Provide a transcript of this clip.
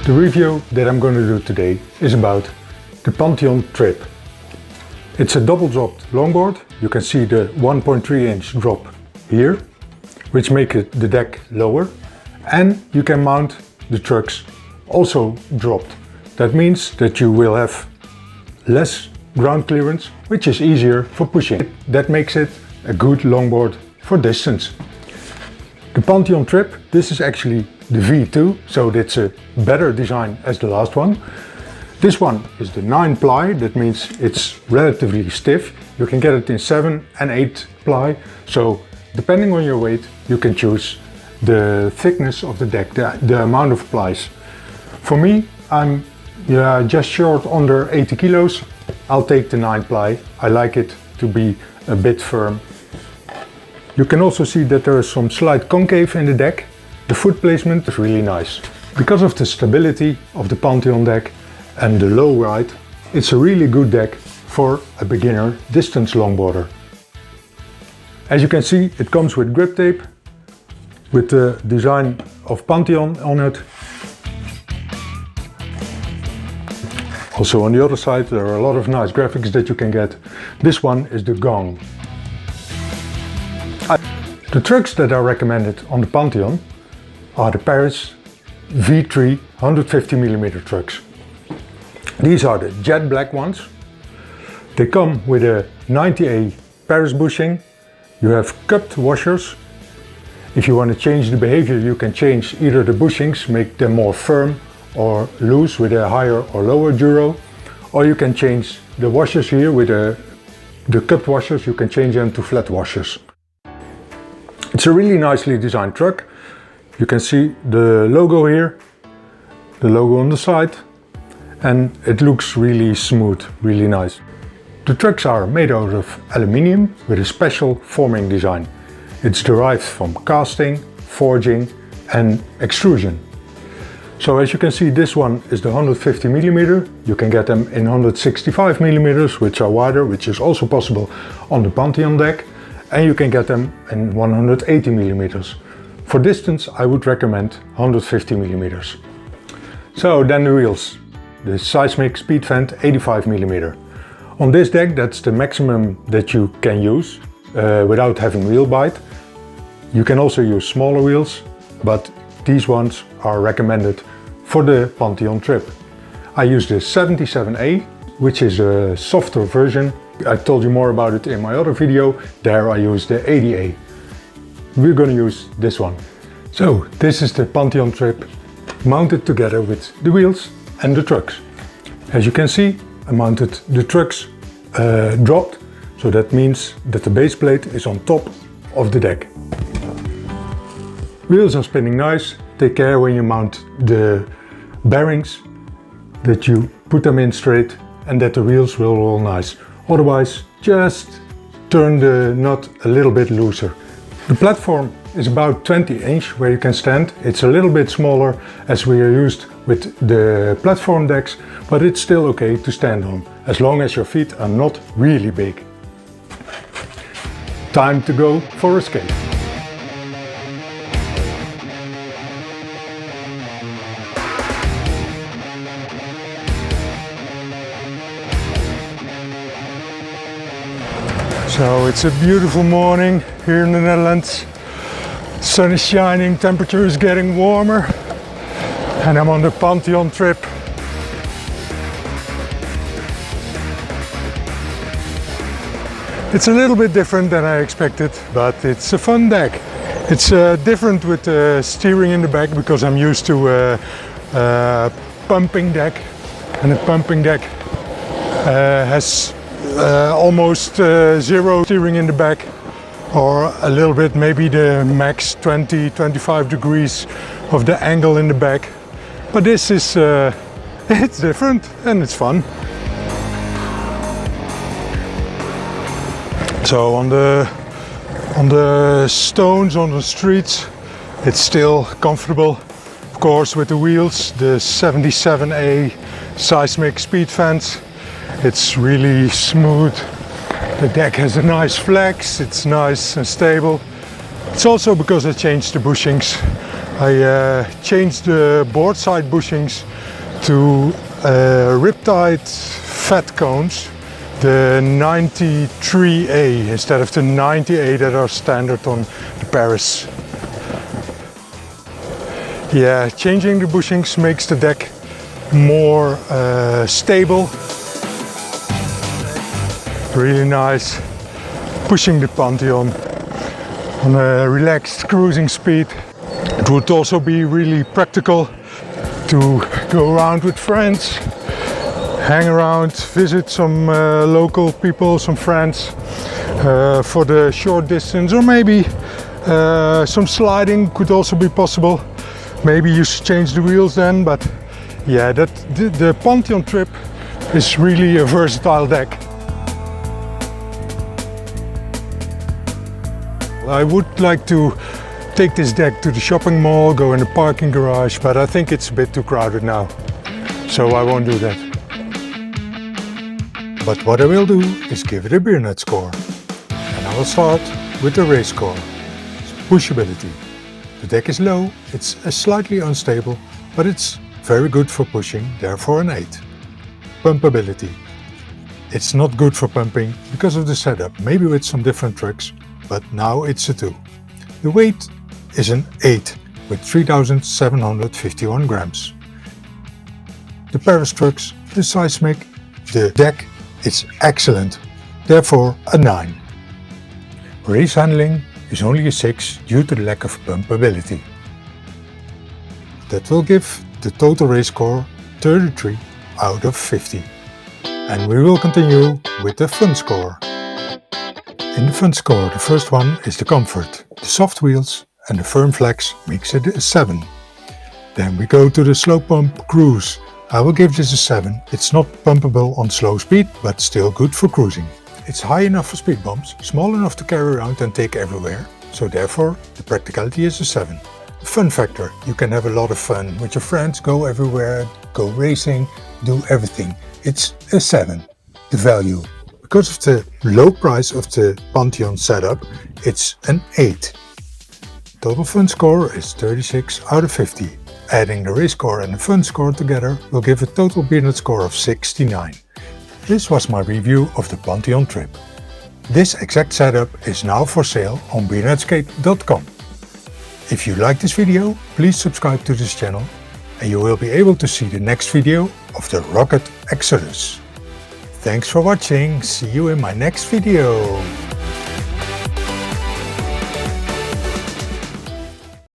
The review that I'm going to do today is about the Pantheon Trip. It's a double dropped longboard. You can see the 1.3 inch drop here, which makes the deck lower, and you can mount the trucks also dropped. That means that you will have less ground clearance, which is easier for pushing. That makes it a good longboard for distance. The Pantheon Trip, this is actually the V2, so it's a better design as the last one. This one is the 9 ply, that means it's relatively stiff. You can get it in 7 and 8 ply, so depending on your weight you can choose the thickness of the deck, the amount of plies. For me, I'm just short under 80 kilos. I'll take the 9 ply. I like it to be a bit firm. You can also see that there is some slight concave in the deck. The foot placement is really nice. Because of the stability of the Pantheon deck and the low ride, it's a really good deck for a beginner distance longboarder. As you can see, it comes with grip tape, with the design of Pantheon on it. Also on the other side there are a lot of nice graphics that you can get. This one is the gong. The trucks that are recommended on the Pantheon are the Paris V3 150mm trucks. These are the jet black ones. They come with a 90A Paris bushing. You have cupped washers. If you want to change the behavior, you can change either the bushings, make them more firm or loose with a higher or lower duro, or you can change the washers here with the cupped washers, you can change them to flat washers. It's a really nicely designed truck. You can see the logo here, the logo on the side, and it looks really smooth, really nice. The trucks are made out of aluminium with a special forming design. It's derived from casting, forging and extrusion. So as you can see, this one is the 150mm. You can get them in 165mm, which are wider, which is also possible on the Pantheon deck. And you can get them in 180mm. For distance, I would recommend 150mm. So then the wheels. The seismic speed vent 85mm. On this deck, that's the maximum that you can use without having wheel bite. You can also use smaller wheels, but these ones are recommended for the Pantheon Trip. I use the 77A, which is a softer version. I told you more about it in my other video. There I use the 80A. We're going to use this one. So this is the Pantheon Trip mounted together with the wheels and the trucks. As you can see, I mounted the trucks dropped, so that means that the base plate is on top of the deck. Wheels are spinning nice. Take care when you mount the bearings that you put them in straight and that the wheels will roll nice. Otherwise, just turn the nut a little bit looser. The platform is about 20 inch where you can stand. It's a little bit smaller as we are used with the platform decks, but it's still okay to stand on, as long as your feet are not really big. Time to go for a skate. So it's a beautiful morning here in the Netherlands. Sun is shining, temperature is getting warmer, and I'm on the Pantheon Trip. It's a little bit different than I expected, but it's a fun deck. It's different with the steering in the back because I'm used to a pumping deck, and a pumping deck has almost zero steering in the back, or a little bit, maybe the max 20-25 degrees of the angle in the back. But this is it's different and it's fun. So on the stones, on the streets, it's still comfortable. Of course, with the wheels, the 77A seismic speed vents, it's really smooth. The deck has a nice flex, it's nice and stable. It's also because I changed the bushings. I changed the board side bushings to Riptide fat cones, the 93A instead of the 90A that are standard on the Paris. Yeah, changing the bushings makes the deck more stable. Really nice. Pushing the Pantheon on a relaxed cruising speed. It would also be really practical to go around with friends, hang around, visit some local people, some friends for the short distance, or maybe some sliding could also be possible. Maybe you should change the wheels then, but yeah, the Pantheon Trip is really a versatile deck. I would like to take this deck to the shopping mall, go in the parking garage, but I think it's a bit too crowded now, so I won't do that. But what I will do is give it a Beernettscore, and I will start with the race score. Pushability. The deck is low, it's slightly unstable, but it's very good for pushing, therefore an 8. Pumpability. It's not good for pumping because of the setup, maybe with some different tricks, but now it's a 2. The weight is an 8 with 3,751 grams. The Paris trucks, the seismic, the deck, it's excellent, therefore a 9. Race handling is only a 6 due to the lack of pumpability. That will give the total race score 33 out of 50. And we will continue with the fun score. In the fun score, the first one is the comfort. The soft wheels and the firm flex makes it a 7. Then we go to the slow pump cruise. I will give this a 7. It's not pumpable on slow speed, but still good for cruising. It's high enough for speed bumps, small enough to carry around and take everywhere, so therefore the practicality is a 7. The fun factor, you can have a lot of fun with your friends, go everywhere, go racing, do everything. It's a 7. The value, because of the low price of the Pantheon setup, it's an 8. Total fun score is 36 out of 50. Adding the race score and the fun score together will give a total Beernettscore of 69. This was my review of the Pantheon Trip. This exact setup is now for sale on Beernettscape.com. If you like this video, please subscribe to this channel and you will be able to see the next video of the Rocket Exodus. Thanks for watching, see you in my next video.